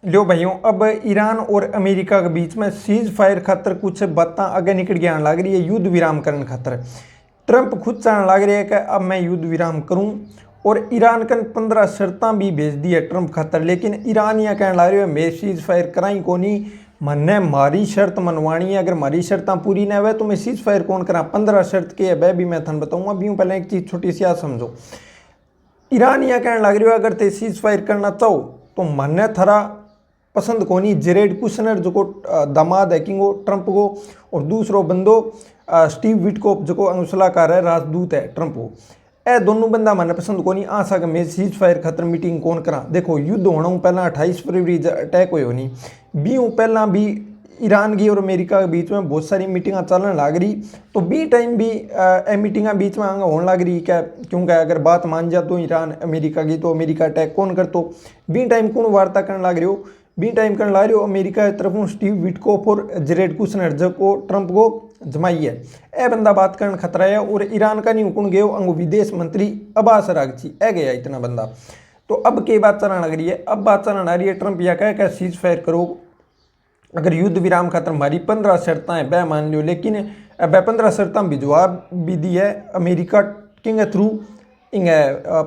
लो भाइयों, अब ईरान और अमेरिका के बीच में सीज फायर खातर कुछ बातें आगे निकल के आने लग रही है। युद्ध विराम करने खातर ट्रंप खुद चाहने लग रहे हैं कि अब मैं युद्ध विराम करूं, और ईरान कन 15 शर्तें भी भेज दी है ट्रंप खातर। लेकिन ईरान यह कहने लग रहे है मैं सीज फायर कराई को नहीं, मन्ने मारी शर्त मनवानी है, अगर मारी शर्तें पूरी ना हुए तो मैं सीज फायर कौन करा। 15 शर्त के है वह भी मैं थन बताऊंगा। अभी पहले एक चीज़ छोटी सी आ समझो। ईरान यह कहने लग रही है अगर ते सीज फायर करना चाहो तो मन्ने थरा पसंद कोनी जेरेड कुशनर जो को दामाद है किंगो ट्रंप को, और दूसरो बंदो स्टीव विटकोफ जो को सलाहकार है, राजदूत है ट्रंप को। ए दोनों बंदा मैंने पसंद कोनी आ सके मैं सीज फायर खातर मीटिंग कौन करा। देखो युद्ध होना पहला 28 फरवरी अटैक हुए होनी बी पहला भी ईरान की और अमेरिका के बीच में बहुत सारी मीटिंग चलने लग रही, तो बी टाइम भी मीटिंग बीच में होने लग रही क्या, क्योंकि अगर बात मान जा तो ईरान अमेरिका की तो अमेरिका अटैक कौन कर, तो बी टाइम कौन वार्ता करने लग रही हो, बी टाइम करने लग रही हो अमेरिका की तरफ स्टीव विटकोफ और जेरेड कुशनर जो को ट्रंप को जमाई है। ए बंदा बात करने खतरा है, और ईरान का नहीं हुकुन गए अंगो विदेश मंत्री अब्बास अरागची ए गया इतना बंदा। तो अब के बात चलने लग रही है, अब बात चलने आ रही है ट्रंप यह कह सीज फायर करो, अगर युद्ध विराम खातर हमारी 15 शर्तें हैं वह मान लो। लेकिन वह 15 शर्तें भिजवा भी दी है अमेरिका के थ्रू इंग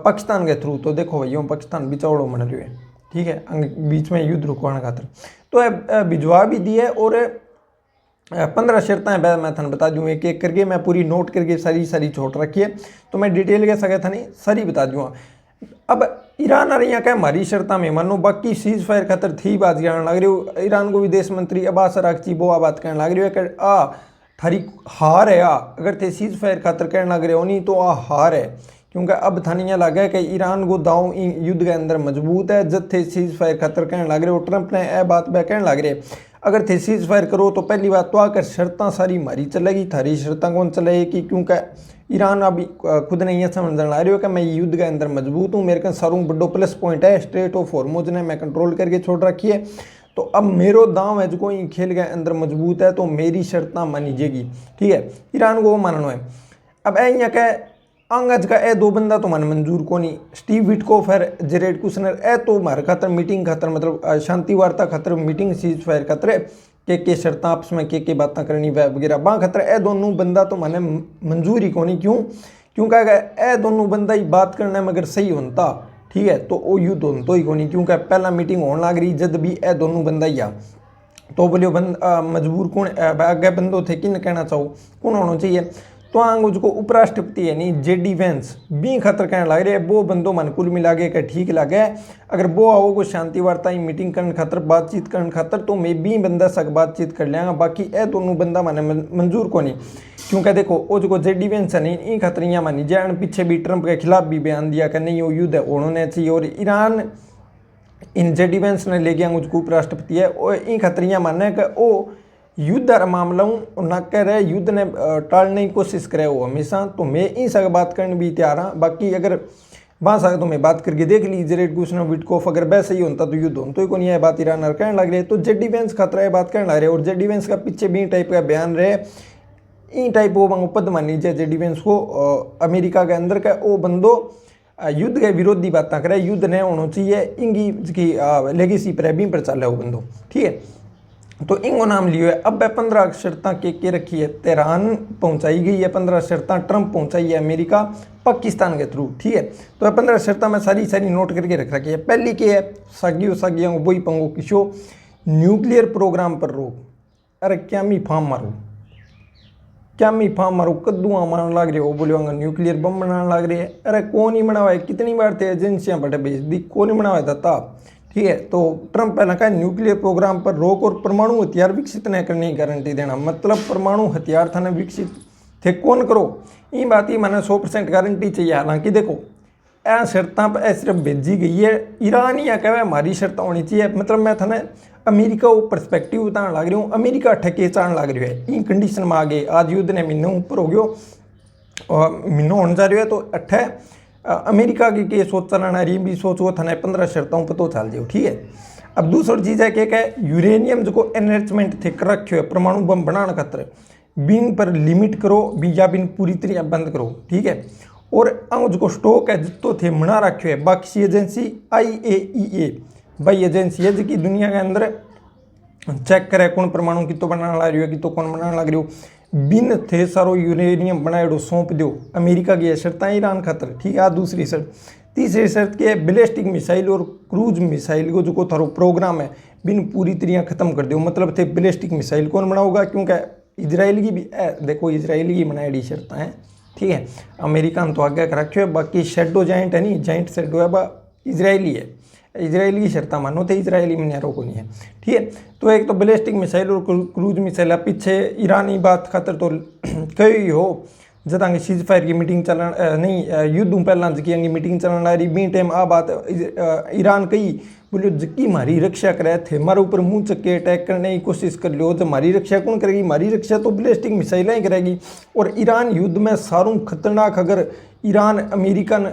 पाकिस्तान के थ्रू। तो देखो भैया पाकिस्तान बिचौड़ो मन रही है, ठीक है, बीच में युद्ध रुकवाने खातर तो भिजवा भी दी है। और 15 शर्तें हैं मैं थन बता दूँ एक एक करके, मैं पूरी नोट करके सारी छोड़ रखी है, तो मैं डिटेल के सके था नहीं सारी बता दूँगा। अब ईरान आ रही है क्या हमारी शर्ता में मानो, बाकी सीज फायर खातर थी बात कहने लग रही हो। ईरान को विदेश मंत्री अब्बास अरागची वो बात कहने लग रही है कि थारी हार है अगर थे सीज फायर खातर कहने लग रहे हो नहीं तो हार है, क्योंकि अब थानी यहाँ लगा है कि ईरान को दाव युद्ध के अंदर मजबूत है। जब थे सीज फायर खातर कहने लग रहे हो, ट्रंप ने यह बात वह कहने लग रहे अगर थे सीज फायर करो तो पहली बात तो आकर शर्तें सारी मारी चलेगी, थारी शर्तें कौन चलेगी, क्योंकि ईरान अभी खुद ने यह समझ ला रही हो कि मैं युद्ध के अंदर मजबूत हूँ, मेरे का सारों बड़ो प्लस पॉइंट है स्ट्रेट ऑफ हॉर्मुज ने मैं कंट्रोल करके छोड़ रखी है, तो अब मेरो दाव है जो कोई खेल के अंदर मजबूत है तो मेरी शर्तें मानी जाएगी, ठीक है, ईरान को वो मानना है। अब यहाँ क्या अंगज का ए दो बंदा तो मन मंजूर को नहीं, स्टीव विटकोफ है जेरेड कुशनर ए तो हमारे खातर मीटिंग खातर मतलब शांति वार्ता खातर मीटिंग सीज फायर खातर के शर्त आपस में के बातें करनी वगैरह बा खतरा ए दोनों बंदा तो मैंने मंजूर ही कोनी। क्योंकि अगर ए दोनों बंदा ही बात करने में अगर सही होता, ठीक है, तो वो युद्ध होता तो ही कोनी, क्योंकि पहला मीटिंग होने लग रही जब भी ए दोनों बंदा ही आ तो बोलियो मजबूर कौन आगे बंदो थे किन कहना चाहो कौन होना चाहिए, तो आंग उसको उपराष्ट्रपति है नहीं जेडी वेंस बी खतर कहने लग रहे वो बंदो मन कुल मिला के ठीक लगे, अगर वो आओ को शांति वार्ता मीटिंग करने खातर बातचीत करने खातर तो मैं भी बंदा सक बातचीत कर लेंगा, बाकी ए दोनों बंदा मैंने मंजूर को नहीं। क्योंकि देखो वो जो जेडी वेंस है नहीं इन खतरियाँ मानी जाए, पीछे भी ट्रंप के खिलाफ भी बयान दिया कि नहीं वो युद्ध होने चाहिए, और ईरान इन जेडी वेंस ने ले गया उसको उपराष्ट्रपति है और इन खतरियाँ माने कि वो युद्ध मामला ना कह रहे युद्ध ने टालने की कोशिश करे वो हमेशा, तो मैं इन सब बात करने भी तैयार हाँ। बाकी अगर वहाँ सके तो मैं बात करके देख ली जेरेड कुशनर विटकोफ अगर वैसे ही होता तो युद्ध होता तो ही कोई यह बात ईरान कहने लग रहे, तो जेडी वेंस खतरा है बात कहने लग रहे, और जेडी वेंस का पीछे भी टाइप का बयान रहे इन टाइप वो पद मान लीजिए जेडी वेंस को अमेरिका के अंदर का वो बंदो युद्ध के विरोधी बातें करे, युद्ध नहीं होना चाहिए इंगी की लेगेसी पर भी पर चल है वो बंदो, ठीक है, तो इनको नाम लियो है। अब 15 शर्तें के रखी है तेहरान पहुंचाई गई है, 15 शर्तें ट्रंप पहुंचाई है अमेरिका पाकिस्तान के थ्रू, ठीक है, तो 15 शर्तें मैं सारी नोट करके रख रखी है। पहली की है सागियों को वही पंगो किशो न्यूक्लियर प्रोग्राम पर रोक, अरे क्या मी फार्म मारो कद्दुआ मारने लग रहे हो, बोले न्यूक्लियर बम बनाने लग रहे हैं, अरे कौन ही बनावा है, कितनी बार थे एजेंसियां बटे भेज दी कौन ही बनावा था, ठीक है, तो ट्रंप पहले कहा न्यूक्लियर प्रोग्राम पर रोक और परमाणु हथियार विकसित नहीं करने की गारंटी देना, मतलब परमाणु हथियार थाने विकसित थे कौन करो ये बात ही मैंने 100% गारंटी चाहिए। हालांकि देखो ए शर्तें पर सिर्फ भेजी गई है, ईरान या कहे हमारी शर्तें होनी चाहिए, मतलब मैं थाने अमेरिका को परस्पेक्टिव बताने लग रही हूँ, अमेरिका ठके चाण लग रही है इन कंडीशन में आगे आज युद्ध ने महीनों ऊपर हो गयो महीनों होने जा रही है, तो अट्ठे अमेरिका की सोच चलाना रही भी सोचो थाने 15 शर्तों पर तो चल जाओ, ठीक है। अब दूसरी चीज़ है कि यूरेनियम जो एनरिचमेंट थे कर रखे हो परमाणु बम बनाने खातर बिन पर लिमिट करो भी या बिन पूरी तरह बंद करो, ठीक है, और जो स्टॉक है जितो थे मना रखे है बाकी एजेंसी IAEA भाई एजेंसी है जी दुनिया के अंदर चेक करे कौन परमाणु कितो बनाने लग रही है कितो कौन बनाने लग रही हो। बिन थे सारो यूरेनियम बनाएड़ो सौंप दो। अमेरिका की शर्त है ईरान खातर, ठीक है। दूसरी शर्त। तीसरी शर्त की है बैलिस्टिक मिसाइल और क्रूज मिसाइल को जो थारो प्रोग्राम है बिन पूरी तरह खत्म कर दो। मतलब थे बैलिस्टिक मिसाइल कौन बनाओगा, क्योंकि इजराइल की भी देखो इजराइल की बनाई शर्त है, ठीक है। अमेरिका ने तो आगे कर रखे है, बाकी शेडो जाइंट है नहीं, जाइंट शेडो है बा इजरायली है। इजराइल की शर्त मानो तो इजरायली में रोको नहीं है, ठीक है। तो एक तो बैलिस्टिक मिसाइल और क्रूज मिसाइल पीछे ईरानी बात खातर तो कई हो जदा सीज फायर की मीटिंग चलन नहीं युद्ध पहला जकी मीटिंग चलन ला रही बी टाइम आ बात ईरान कही बोलो जकी मारी रक्षा करे थे हमारे ऊपर मुंह चक्के अटैक करने की कोशिश कर लो तो हमारी रक्षा कौन करेगी, हमारी रक्षा तो बैलिस्टिक मिसाइलें ही करेगी। और ईरान युद्ध में सारों खतरनाक अगर ईरान अमेरिकन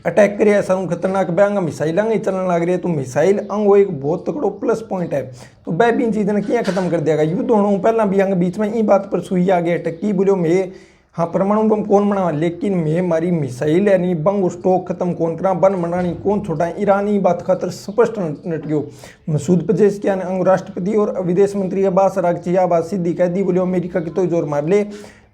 अटैक करे सारों खतरनाक बैंग मिसाइल ही चलने लग रही है, तो मिसाइल अंग वो एक बहुत तकड़ो प्लस पॉइंट है। तो वह भी इन चीज़ ने क्या खत्म कर देगा युद्ध होना पहला भी अंग बीच में ई बात पर सुई आ गया टक्की बोलो मैं हाँ परमाणु बम कौन बनावा लेकिन मैं मारी मिसाइल है नहीं बंग स्टॉक खत्म कौन करा बन बनानी कौन छोटा ईरानी बात खातर स्पष्ट नट गयो। मसूद पजेश्कियान अंग राष्ट्रपति और विदेश मंत्री अब्बास अरागची आ बात सीधी कह दी बोलो अमेरिका की तो जोर मार ले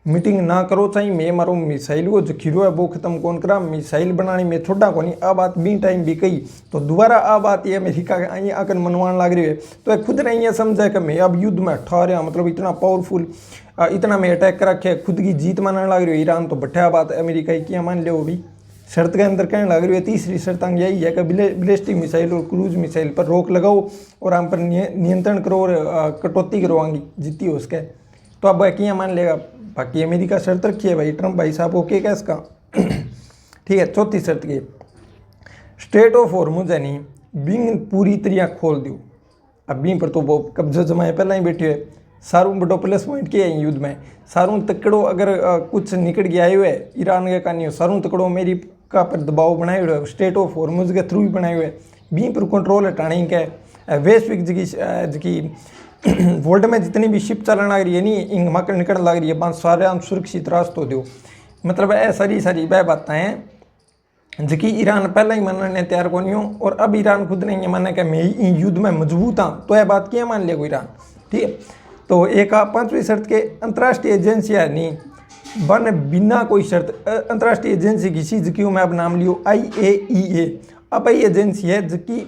मीटिंग ना करो चाहिए मैं मारो मिसाइल को जखीरो है वो खत्म कौन करा मिसाइल बनानी में छोड़ा को नहीं आ बात बी टाइम भी कही तो दोबारा आ बात ये अमेरिका आकर मनवान लग रही है। तो खुद ने ये समझा कि मैं अब युद्ध में ठा रहा मतलब इतना पावरफुल इतना मैं अटैक कर रखे खुद की जीत मानने लग रही है ईरान तो बट्ठा बात अमेरिका की क्या मान लो भी शर्त के अंदर कहने लग रही है। तीसरी शर्त यही है कि बैलिस्टिक मिसाइल और क्रूज मिसाइल पर रोक लगाओ और हम पर नियंत्रण करो और कटौती करवाएंगी जितनी हो सके। तो अब क्या मान लेगा बाकी अमेरिका शर्त रखी है भाई ट्रंप भाई साहब ओके क्या इसका ठीक है। चौथी शर्त की स्ट्रेट ऑफ हॉर्मुज़ है नहीं बिंग पूरी तरह खोल दो। अब बिंग पर तो वो कब्जा जमाए पहला ही बैठे हुए सारों बड़ो प्लस पॉइंट किया है युद्ध में सारों तकड़ो अगर कुछ निकट गया हुए ईरान के कहानी सारों तकड़ो अमेरिका पर दबाव बनाए हुए स्ट्रेट ऑफ हॉर्मुज़ के थ्रू ही बनाए हुए बिंग पर कंट्रोल हटाने के वैश्विक जकी वर्ल्ड में जितनी भी शिप चलने लग रही है नहीं इंग मकर निकलने लग रही है बात सारे सुरक्षित रास्ते दो। मतलब ऐ सारी वह बातें हैं जबकि ईरान पहले ही मानने तैयार को नहीं हो और अब ईरान खुद नहीं माना कि मैं युद्ध में मजबूत हाँ तो यह बात क्या मान लिया ईरान, ठीक है। तो एक पांचवी शर्त के अंतर्राष्ट्रीय एजेंसियाँ नहीं बन बिना कोई शर्त अंतर्राष्ट्रीय एजेंसी किसी जबकि मैं अब नाम लियो IAEA। अब ये एजेंसी है जबकि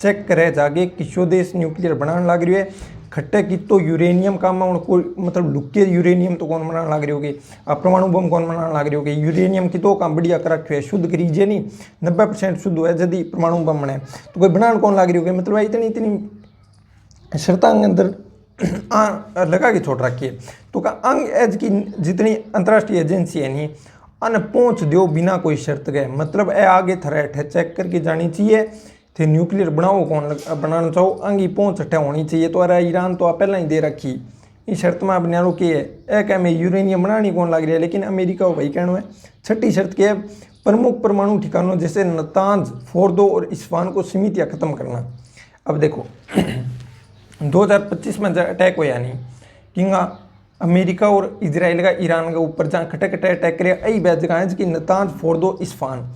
चेक करे जाके किसो देश न्यूक्लियर बनाने लग रही है खट्टे की तो यूरेनियम का कोई मतलब लुके यूरेनियम तो कौन बनाने लग रही होगी परमाणु बम कौन बनाने लग रही होगी यूरेनियम की तो काम बढ़िया कर रखे है शुद्ध करीजिए नहीं 90% शुद्ध है यदि परमाणु बम बने तो कोई बनाने कौन लग रही होगी। मतलब इतनी इतनी शर्तांग अंदर लगा के छोड़ रखी है। तो का अंग एज की जितनी अंतर्राष्ट्रीय एजेंसी है नहीं अन पहुँच दो बिना कोई शर्त गए मतलब ए आगे थ्रेट है चेक करके जानी चाहिए थे न्यूक्लियर बनाओ कौन बनाना चाहो अंगी पहुँच हटा होनी चाहिए। तो अरे ईरान तो पहला ही दे रखी इस शर्त में अपने रुकी है ए क्या मैं यूरेनियम बनानी कौन लग रही है लेकिन अमेरिका को भाई कहना है। छठी शर्त की है प्रमुख परमाणु ठिकानों जैसे नतांज फोर्दो और इस्फान को सीमित या खत्म करना। अब देखो 2025 में अटैक हुआ नहीं किंगा अमेरिका और इजराइल का ईरान के ऊपर जहाँ खटे खटे अटैक करे यही वह जगह है कि नतांज फोर्दो इस्फान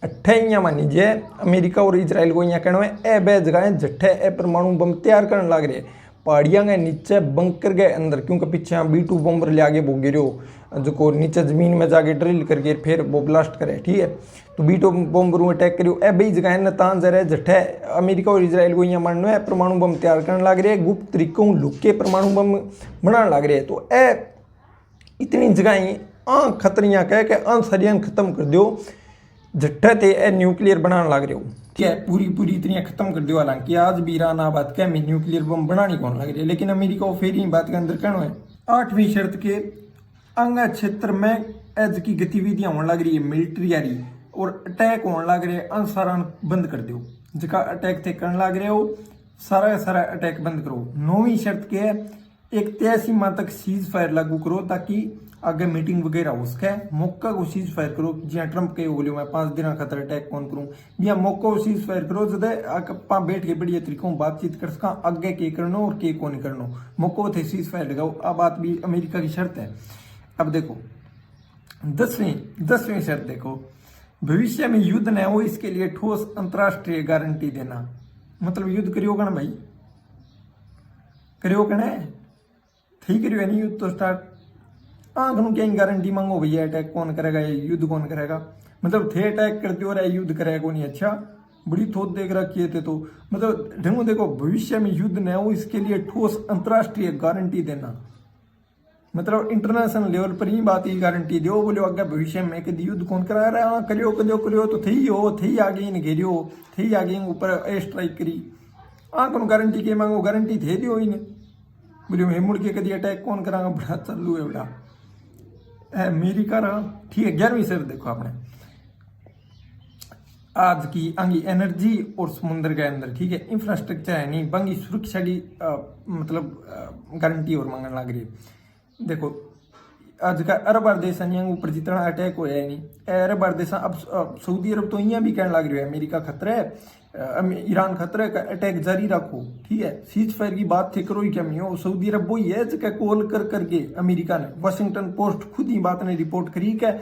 अट्ठे यहाँ मान लीजिए अमेरिका और इजराइल को यहाँ कहना है ए बे जगह जट्ठे ए परमाणु बम तैयार करने लग रहे पहाड़ियाँ के नीचे बंकर के अंदर क्योंकि पीछे यहाँ B2 बम्बर ले आगे वो गिरो जो को नीचे ज़मीन में जाके ड्रिल करके फिर वो ब्लास्ट करे, ठीक है। तो B2 बम्बर अटैक करियो ए बई जगह नतान जरा जट्ठे अमेरिका और इजराइल को यहाँ मानना है परमाणु बम तैयार करने लग रहे गुप्त तरीकों लुक के परमाणु बम बनाने लग रहे। तो ए इतनी जगह खतरियाँ कह के सरियान खत्म कर दो जट्ठे थे ए न्यूक्लियर बनाने लग रहे हो, ठीक है। पूरी इतनी खत्म कर दो। हालांकि आज भी ईरान आ बात क्या मैं न्यूक्लियर बम बनानी कौन लग रही है लेकिन अमेरिका को फिर ही बात के अंदर कहना है। आठवीं शर्त के अंग क्षेत्र में एज की गतिविधियां होने लग रही है मिलिट्री यारी और अटैक होने लग रहे अनुसारण बंद कर दो जिसका अटैक थे करने लग रहे हो सारा अटैक बंद करो। नौवीं शर्त के है एक तय सीमा तक सीज फायर लागू करो ताकि आगे मीटिंग वगैरह हो सके मौका को सीज फायर करो जिया ट्रंप के बोलियो मैं 5 दिन खातर अटैक कौन करूँ या मौका को सीज फायर करो जद आप बैठ के बढ़िया तरीकों बातचीत कर सका आगे के करनो और के को नहीं करनो मौका थे सीज फायर लगाओ। अब बात भी अमेरिका की शर्त है। अब देखो दसवीं शर्त देखो भविष्य में युद्ध न हो इसके लिए ठोस अंतर्राष्ट्रीय गारंटी देना। मतलब युद्ध करियो कण भाई, करियो कण थी करियो नहीं युद्ध तो स्टार्ट आंख नु क्या गारंटी मांगो भैया, अटैक कौन करेगा, ये युद्ध कौन करेगा। मतलब थे अटैक करते हो रहे युद्ध करेगा नहीं। अच्छा बड़ी थोत देख रखी थे। तो मतलब ढंगो देखो, भविष्य में युद्ध न हो इसके लिए ठोस अंतर्राष्ट्रीय गारंटी देना। मतलब इंटरनेशनल लेवल पर ही बात ही गारंटी दो, बोले अगर भविष्य में कभी युद्ध कौन करा रहा है, करियो करियो तो थी हो, थी आगे इन घेरियो, थी आगे ऊपर एयर स्ट्राइक करी, कौन गारंटी के मांगो, गारंटी थे दियो इन बोले मैं मुड़ के कभी अटैक कौन करांगा। बड़ा चालू है बड़ा अमेरिका रहा। ठीक है, 11वीं सर देखो आपने आज की अंगी एनर्जी और समुद्र के अंदर, ठीक है, इंफ्रास्ट्रक्चर है नहीं, बंगी सुरक्षा की मतलब गारंटी और मांगने लग रही है। देखो आज का अरब देश ऊपर जितना अटैक होया है नहीं, अरब देश अब सऊदी अरब तो यहाँ भी कहने लग रही है अमेरिका खतरा है, ईरान खतरा का अटैक जारी रखो। ठीक है, सीज फायर की बात थे करो ही क्या नहीं हो। सऊदी अरब वही है जगह कॉल करके अमेरिका ने, वाशिंगटन पोस्ट खुद ही बात ने रिपोर्ट करी क्या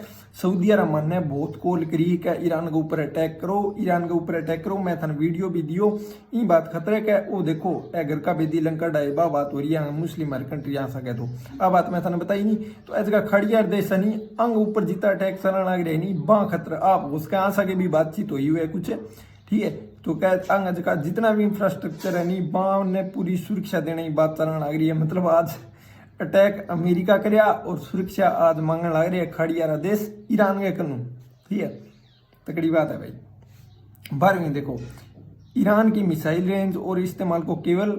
सऊदी अरब मन ने बहुत कॉल करी क्या ईरान के ऊपर अटैक करो, ईरान के ऊपर अटैक करो। मैं थाने वीडियो भी दियो, ये बात खतरे का वो देखो घर का बेदी लंका डायबा बात हो रही है मुस्लिम कंट्री आ सके तो आ बात मैं थाने बताई नहीं। तो ऐसा खड़ियार देश नहीं अंग ऊपर जीता अटैक चलना लग रहा है नहीं बा खतरा आप उसके आ सके भी बातचीत हुई है कुछ। ठीक है, तो क्या अंग का जितना भी इंफ्रास्ट्रक्चर है नहीं बा ने पूरी सुरक्षा देने की बात चलने लग रही है। मतलब आज अटैक अमेरिका करया और सुरक्षा आज मांगने लग रही है खड़ियारा देश ईरान के कानून। ठीक है, तकड़ी बात है भाई। 12वीं देखो, ईरान की मिसाइल रेंज और इस्तेमाल को केवल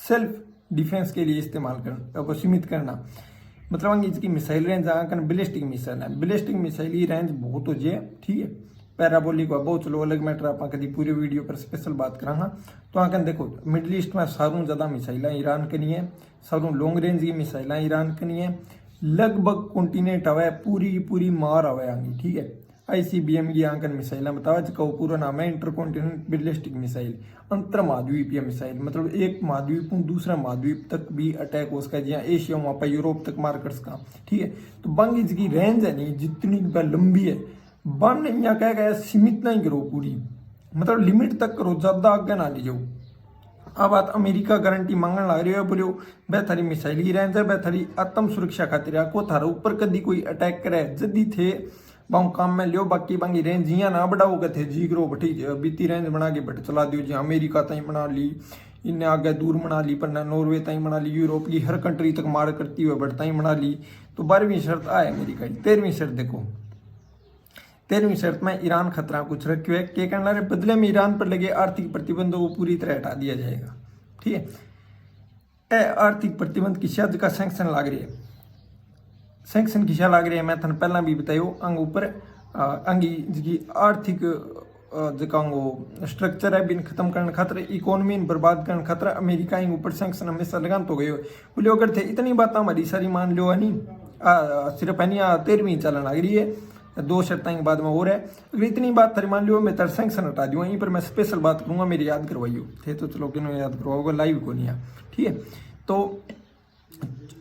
सेल्फ डिफेंस के लिए इस्तेमाल करना को सीमित करना। मतलब इसकी मिसाइल रेंज आकर बैलिस्टिक मिसाइल है, बैलिस्टिक मिसाइल की रेंज बहुत हो जाए। ठीक है, पैराबोलिक व बहुत चलो अलग मैटर आप कभी पूरे वीडियो पर स्पेशल बात करांगा। तो आकर देखो मिडल ईस्ट में सारों ज़्यादा मिसाइल ईरान के नहीं है, सारों लॉन्ग रेंज की मिसाइल ईरान के नहीं है, लगभग कॉन्टिनेंट हवा पूरी की पूरी मार हवा आएंगी। ठीक है, ICBM की आंकन मिसाइल बतावा जिसका पूरा नाम है इंटर कॉन्टिनेंट बैलिस्टिक मिसाइल, अंतर महाद्वीपीय मिसाइल। मतलब एक महाद्वीप दूसरा महाद्वीप तक भी अटैक हो सका, जहाँ एशिया वहाँ पर यूरोप तक मार कर सका। ठीक है, तो बंग इसकी रेंज है नहीं जितनी लंबी है बन यहाँ कह गया सीमित नहीं करो पूरी, मतलब लिमिट तक करो, ज्यादा आगे ना ले जाओ। अब बात अमेरिका गारंटी मांगने लग रही है, बोलो वह थारी मिसाइल की रेंज है, वह थारी आत्म सुरक्षा खातिर को थारा ऊपर कभी कोई अटैक करे जदी थे बाऊ काम में लियो, बाकी बाकी रेंज यहाँ ना बढ़ाओ कथे जी करो बठी बीती रेंज बना के बट चला दियो। जी अमेरिका तई बना ली, इन्हें आगे दूर बना ली, पर नॉर्वे तई बना ली, यूरोप की हर कंट्री तक मार करती हुए बट तई बना ली। तो 12वीं शर्त आए अमेरिका की। 13वीं शर्त देखो, 13वीं शर्त में ईरान खतरा कुछ रखे हुए क्या कहना है, बदले में ईरान पर लगे आर्थिक प्रतिबंधों को पूरी तरह हटा दिया जाएगा। ठीक है, आर्थिक प्रतिबंध की शर्त का सैंक्शन लाग रही है, सैंक्शन की शर्त लाग रही है। मैं थाने पहला भी बतायो अंग ऊपर अंगी जी आर्थिक जो स्ट्रक्चर है बिन खत्म करने खतरा, इकोनॉमी बर्बाद करने खतरा, अमेरिका ऊपर सैंक्शन हमेशा लगान तो गए बोले अगर थे इतनी बात हमारी सारी मान लो है नहीं सिर्फ है नहीं 13वीं चलन लग रही है, 2 शर्तें के बाद में हो रहा है। अगर इतनी बात थारी मान लियो मैं तेरे सैंक्शन हटा दूँ, यहीं पर मैं स्पेशल बात करूँगा, मेरी याद करवाइयो थे तो चलो किन्हों याद करवाओगे लाइव को नहीं। ठीक है, तो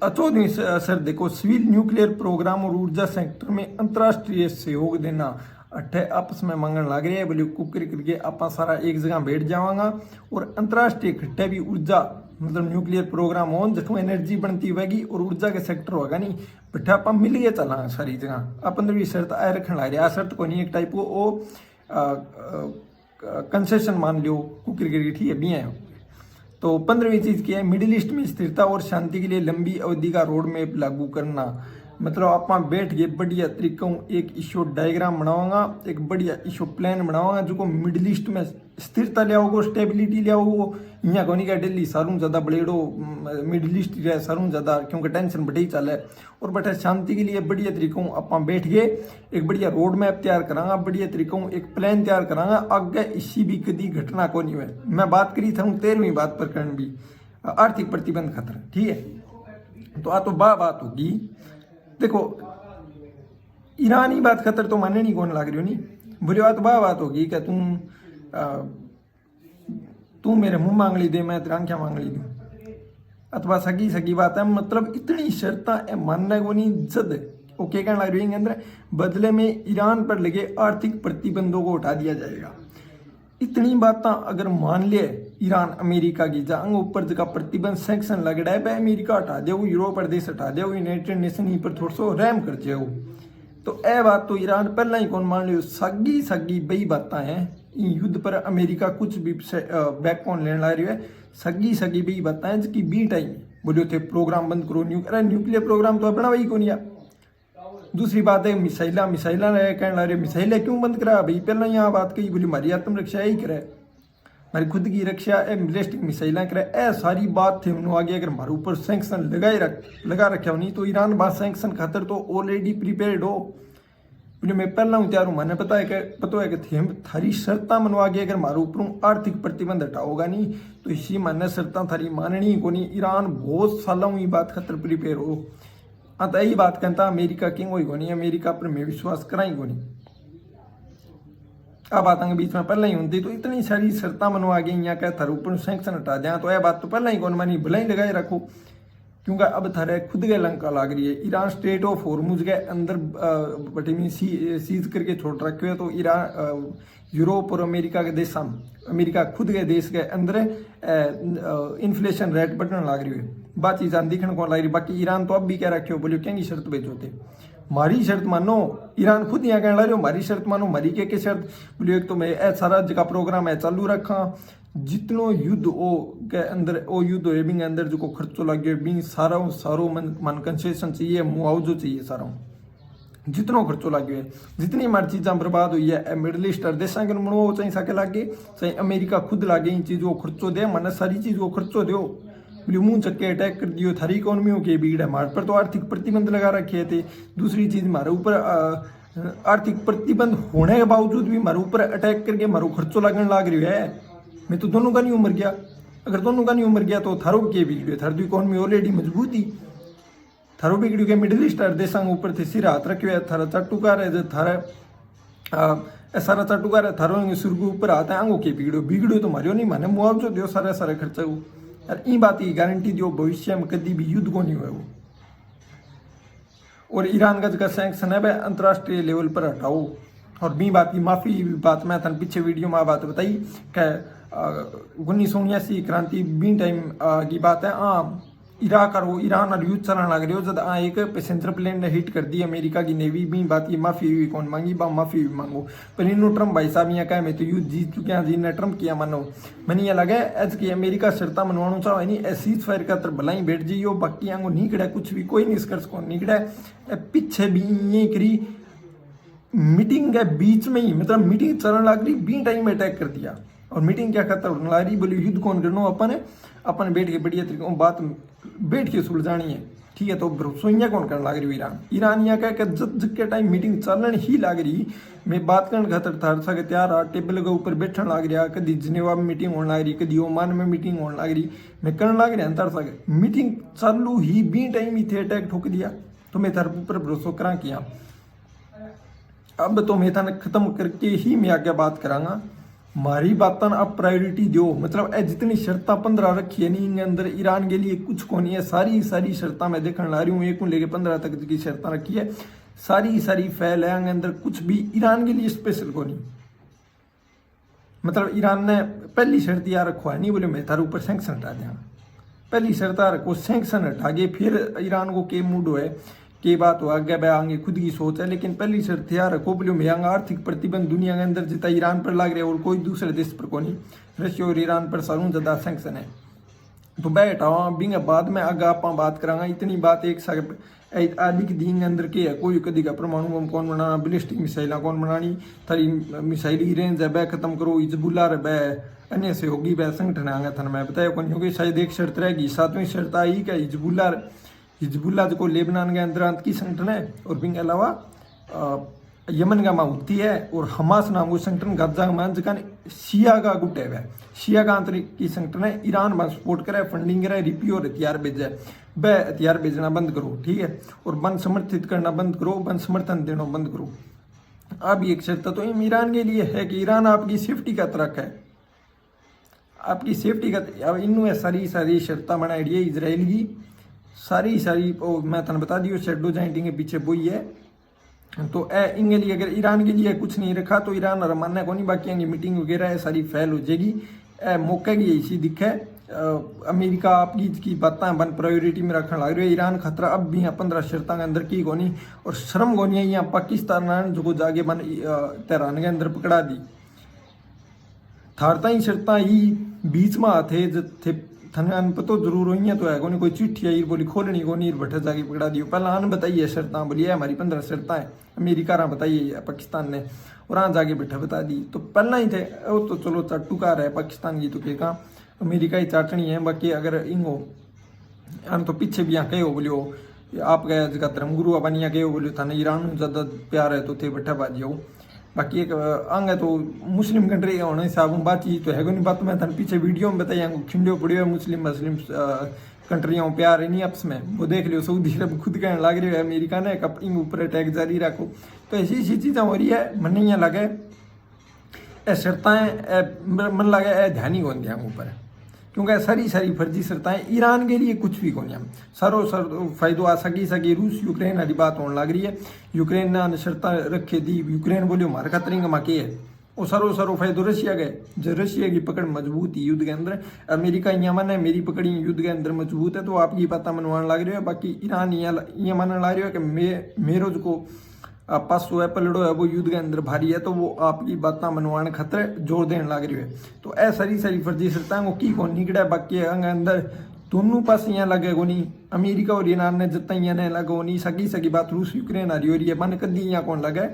14वीं सर देखो, सिविल न्यूक्लियर प्रोग्राम और ऊर्जा सेक्टर में अंतर्राष्ट्रीय सहयोग देना। अट्ठे आपस में मांगने लग रहे हैं बोले कुकर करके आप सारा एक जगह बैठ जावांगा और अंतर्राष्ट्रीय इकट्ठे भी ऊर्जा मतलब न्यूक्लियर प्रोग्राम हो जठू एनर्जी बनती होगी और ऊर्जा के सेक्टर होगा नहीं बैठा आप मिल गए चला सारी जगह। आप 15वीं शर्त आए रखने लग रहे, आ शर्त को नहीं एक टाइप को कंसेशन मान लियो कुकर करके। ठीक है, भी है। तो 15वीं चीज क्या है, मिडिल ईस्ट में स्थिरता और शांति के लिए लंबी अवधि का रोड मैप लागू करना। मतलब आप बैठ के बढ़िया तरीका एक इशो डायग्राम बनाऊंगा, एक बढ़िया इशो प्लान बनाऊंगा जो को मिडिल ईस्ट में स्थिरता ले आओगे, स्टेबिलिटी ले आओगे। यहाँ को नहीं क्या दिल्ली सारूँ ज़्यादा बड़ेड़ो मिडिल ईस्ट रहे सारूँ ज़्यादा क्योंकि टेंशन बढ़े ही चल है और बटे शांति के लिए बढ़िया तरीकों आप बैठ गए एक बढ़िया रोड मैप तैयार करांगा, बढ़िया तरीकों एक प्लान तैयार करांगा, आगे इसी भी कभी घटना को नहीं हुए। मैं बात करी था 13वीं बात पर करण भी आर्थिक प्रतिबंध खतरा। ठीक है, तो आ तो बात होगी। देखो ईरान ही बात खतर तो मानने नहीं कौन लाग रही हो नहीं बुरी बात होगी क्या तू मेरे मुंह मांग ली दे मैं तेरा आंखें मांग ली दूं अथवा सगी बात है। मतलब इतनी शर्त मानने को नहीं जद वो क्या कहना लग रही है अंदर, बदले में ईरान पर लगे आर्थिक प्रतिबंधों को हटा दिया जाएगा। इतनी बात अगर मान ले ईरान अमेरिका की जंग ऊपर जगह प्रतिबंध सैंक्शन लग रहा है भाई, अमेरिका हटा दे, यूरोप प्रदेश हटा दे, यूनाइटेड नेशन पर थोड़ा सा रहम कर जाओ, तो यह बात तो ईरान पहला ही कौन मान लियो। सगी सगी बई बातें हैं युद्ध पर अमेरिका कुछ भी बैक कौन लेने ला रही है, सगी सगी बई बातें हैं जिसकी बी टाइम बोलियो थे प्रोग्राम बंद करो, न्यूक्लियर प्रोग्राम तो अपना वही कौन या। दूसरी बात है मिसाइला कहने ला रहे मिसाइलें क्यों बंद करा भाई, पहले यहाँ बात कही बोली हमारी आत्मरक्षा ही करे, हमारी खुद की रक्षा बैलिस्टिक मिसाइलें करे, ए सारी बात थे उन्होंने आगे अगर हमारे ऊपर सैंक्शन लगा रखे हो नहीं तो ईरान बात सैंक्शन खातर तो ऑलरेडी प्रिपेयर्ड हो, बोले मैं पहला हूँ तैयार हूँ, मैंने पता है कि थे थारी शर्ता मनवा के अगर हमारे ऊपर आर्थिक प्रतिबंध हटाओगा नहीं तो इसी मान्य शर्ता थारी माननी ही को नहीं, ईरान बहुत सालों ही बात खतर प्रिपेयर हो। हाँ तो यही बात कहता अमेरिका किंग हो नहीं, अमेरिका पर मैं विश्वास कराई को नहीं, अब बातों के बीच में पहले ही होती तो इतनी सारी शर्ता मनवा गई यहाँ क्या थारे ऊपर सैंक्शन हटा दें, तो यह बात तो पहले ही कौन मानी भले ही लगाए रखो, क्योंकि अब थारे खुद के लंका लाग रही है। ईरान स्टेट ऑफ हॉर्मुज के अंदर बटी सीज करके छोड़ रखे हो, तो ईरान यूरोप और अमेरिका के देश अमेरिका खुद के देश के अंदर इन्फ्लेशन रेट बढ़ने लग रही है, बात चीज़ दिखने को लग रही। बाकी ईरान तो अब भी कह रखे हो बोलियो क्या शर्त बेचोते, हमारी शर्त मानो, ईरान खुद यहाँ कहने लग रहे हो हमारी शर्त मानो, हमारी क्या शर्त बोलियो, एक तो मैं सारा जगह प्रोग्राम है चालू रखा, जितनो युद्ध ओ के अंदर ओ युद्ध हो बिंग अंदर जो खर्चो लगे बिंग सारो मन कंसेशन चाहिए, मुआवजो चाहिए, सारा जितनो खर्चो लगे, जितनी हमारी चीज़ा बर्बाद हुई है मिडल ईस्ट देशा के मुआवजो चाहिए सके लागे, चाहे अमेरिका खुद लागे इन चीज़ों को खर्चो दे, मन सारी चीज़ को खर्चो दो, बोले मुंह चक्के अटैक कर दियो, थारी इकोनॉमी के भीड़ है, हमारे पर तो आर्थिक प्रतिबंध लगा रखे थे। दूसरी चीज़ हमारे ऊपर आर्थिक प्रतिबंध होने के बावजूद भी हमारे ऊपर अटैक करके हमारो खर्चो लगने लग रही है, मैं तो दोनों का नहीं उमर गया, अगर दोनों का नहीं उमर गया तो थारो के बिगड़े, थारी इकोनॉमी ऑलरेडी मजबूत ही, थारो बिगड़ के मिडिल ईस्ट देशों के ऊपर थे सिर हाथ रखे हुए, थारा चटुकार है, थारा सारा चटुकार है, थारो सुर के ऊपर हाथ है, आंगो के बिगड़ो तो मारियो नहीं माने मुआवजो दो सारा सारा खर्चा को, और ई बात की गारंटी दो भविष्य में कभी भी युद्ध को नहीं हुआ वो। और ईरान का जगह सैंक्शन है वह अंतर्राष्ट्रीय लेवल पर हटाओ। और बी बात की माफ़ी बात मैं थाने पीछे वीडियो में बात बताई कि 1979 क्रांति बी टाइम की बात है। हाँ इराक और ईरान और युद्ध चलाने लग रहे हो जब एक पैसेंजर प्लेन ने हिट कर दी अमेरिका की नेवी, भी बात की माफ़ी हुई कौन मांगी बा माफ़ी भी मांगो, पर इन ट्रम्प भाई साहब यहाँ कहे मैं तो युद्ध जीत चुके हैं, जिनने ट्रम्प किया मानो मैंने ये लगा एज की अमेरिका शर्ता मनवाना चाहो नहीं, सीज फायर का तर भला ही बैठ जाइयो, बाकी आंगो नहीं कड़ा कुछ भी कोई निष्कर्ष कौन निकला, पीछे भी ये करी मीटिंग के बीच में ही, मतलब मीटिंग चलने लग रही बी टाइम में अटैक कर दिया। और मीटिंग क्या करता होने लग रही, बोली युद्ध कौन करना अपन बैठ के बढ़िया तरीके बात बैठ के सुलझानी है, ठीक है। तो भरोसा कौन करने लग रही ईरान यहाँ कह जब के टाइम मीटिंग चलने ही लग रही, मैं बात करने खातर थार सा तैयार आ टेबल के ऊपर बैठने लग रहा, कभी जिनेवा में मीटिंग होने लग रही, कभी ओमान में मीटिंग होने लग रही, मैं करने लग रहा अंतर सा मीटिंग चालू ही बी टाइम ही थे अटैक ठोक दिया। तो मैं थार ऊपर भरोसा करा किया, अब तो मैं थाने खत्म करके ही मैं आगे बात करांगा। मारी बातन अब प्रायोरिटी दो, मतलब जितनी शर्ता 15 रखी है नहीं अंदर ईरान के लिए कुछ को नहीं है, सारी शर्ता मैं देखने ला रही हूँ, 1 लेके 15 तक की शर्ता रखी है, सारी फैल है अंदर, कुछ भी ईरान के लिए स्पेशल को नहीं। मतलब ईरान ने पहली शर्त यार रखवा नहीं, बोले मैं थारे ऊपर सैंक्शन हटा दें, पहली शर्त रखो सैंक्शन हटा के फिर ईरान को के मूड हो के बात हो आगे भाई आगे खुद की सोच है, लेकिन पहली शर्त यार रखो बोलो मैं आर्थिक प्रतिबंध दुनिया के अंदर जितना ईरान पर लग रहे और कोई दूसरे देश पर को नहीं, रशिया और ईरान पर सारों ज़्यादा सैंक्शन है। तो बैठाओ बिंग बाद में आगे आप बात करांगा, इतनी बात एक साथ लिख दी अंदर के है, कोई कदी का परमाणु बम कौन बनाना, बैलिस्टिक मिसाइल कौन बनानी, थारी मिसाइल रेंज है वह खत्म करो, हिजबुल्लाह वह अन्य सहयोगी वह संगठन आगे थाना मैं बताया कौन, क्योंकि शायद एक शर्त रहेगी, 7वीं शर्त आई कि हिजबुल्लाह जो लेबनान के अंदर की संगठन है, और बिंग अलावा यमन का माउती है, और हमास नाम को संगठन गाजा मान जगह शिया का गुट है, वह शिया का आंतरिक की संगठन है, ईरान में सपोर्ट करे, फंडिंग करे, रिपी और हथियार भेजे, वह हथियार भेजना बंद करो, ठीक है, और वन समर्थित करना बंद करो, वन समर्थन देना बंद करो। अब एक शर्त तो ईरान के लिए है कि ईरान आपकी सेफ्टी का तरक है, आपकी सेफ्टी का, अब इनमें सारी शर्ता बनाई है इजराइल की, सारी मैं तन बता दियो शेडो जाइंटिंग के पीछे वही है। तो ए इनके लिए अगर ईरान के लिए कुछ नहीं रखा तो ईरान और मानना को नहीं, बाकी मीटिंग वगैरह है सारी फेल हो जाएगी। मौके की इसी दिक्कत है। अमेरिका आपकी की बातें बन प्रायोरिटी में रखने लग रही है। ईरान खतरा अब भी यहाँ 15 शर्तों के अंदर की कोनी और शर्म कोनी है। यहाँ पाकिस्तान जो जागे बन तेहरान के अंदर पकड़ा दी थारता ही शर्ता ही बीच में थे थे थन पतो जरूर हुई है तो है कोनी, कोई चिट्ठी आई बोली खोलनी कोनी बैठे जाके पकड़ा दियो। पहला आन बताइए शर्ता बोलिए हमारी 15 शर्ता है, अमेरिका रहा बताइए पाकिस्तान ने और हाँ जाके बैठा बता दी। तो पहला ही थे वो तो चलो चाटुकार है पाकिस्तान की तो के कहा अमेरिका ही चाटनी है। बाकी अगर इंगो हम तो पीछे भी यहाँ कहे हो बोलियो आप गए जगह धर्मगुरु बनिया कहे हो बोलियो थाने ईरान ज़्यादा प्यार है तो थे बैठा बाजियो। बाकी एक अंग है तो मुस्लिम कंट्री होने हिसाब बातचीत तो है नहीं। बात मैं थाने पीछे वीडियो में बताई खिंडो पड़े मुस्लिम कंट्रियों प्यार है नहीं आपस में, वो देख लियो। सऊदी अरब खुद कहने लग रही है अमेरिका ने इन ऊपर अटैक जारी रखो। तो ऐसी चीज़ें हो रही है। मन नहीं लगे ए शर्ताएँ मन लगे ए ध्यान ही कौन दिया ऊपर, क्योंकि सारी फर्जी शर्ताएँ ईरान के लिए कुछ भी कौन सरो फायदो आ सकी रूस यूक्रेन वाली बात होने लग रही है। यूक्रेन ने शर्ता रखे दी, यूक्रेन बोलियो हमारे खतरे का माके है वो सरो फायदो रशिया गए जो रशिया की पकड़ मजबूत है युद्ध के अंदर। अमेरिका यहाँ मन है मेरी पकड़ युद्ध के अंदर मजबूत है तो आपकी पता मनवाने लग रही है। बाकी ईरान यहाँ मानने लग रही है कि मेरो जो को पासो है पलड़ो है वो युद्ध के अंदर भारी है तो वो आपकी बातें मनवाने खतरे जोर देने लग रही है। तो ऐ सारी फर्जी शर्ताएं वो की कौन निकड़ा है। बाकी अंदर दोनों पास यहाँ लगे को नहीं, अमेरिका और ईरान ने जितना यहाँ लगे नहीं। सकी बात रूस यूक्रेन आ रही हो रही है मन कदी यहाँ कौन लगा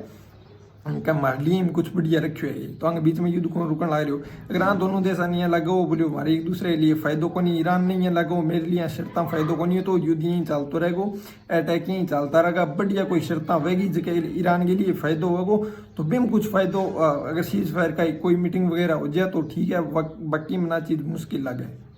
उनका हमारे लिए कुछ बढ़िया रखियो है तो आगे बीच में युद्ध को रुकने लग रहे हो। अगर हाँ दोनों देश यहाँ लगो बोलो हमारे एक दूसरे के लिए फायदों को नहीं, ईरान ने यहाँ लगो मेरे लिए शर्ता फायदों को नहीं है तो युद्ध यहीं चलते रहेगो, अटैक यहीं चलता रहेगा। बढ़िया कोई शर्ता होगी जगह ईरान के लिए फायदो होगो तो बिम कुछ फायदो अगर सीज फायर का कोई मीटिंग वगैरह हो जाए तो ठीक है, बाकी मना चीज़ मुश्किल लगे।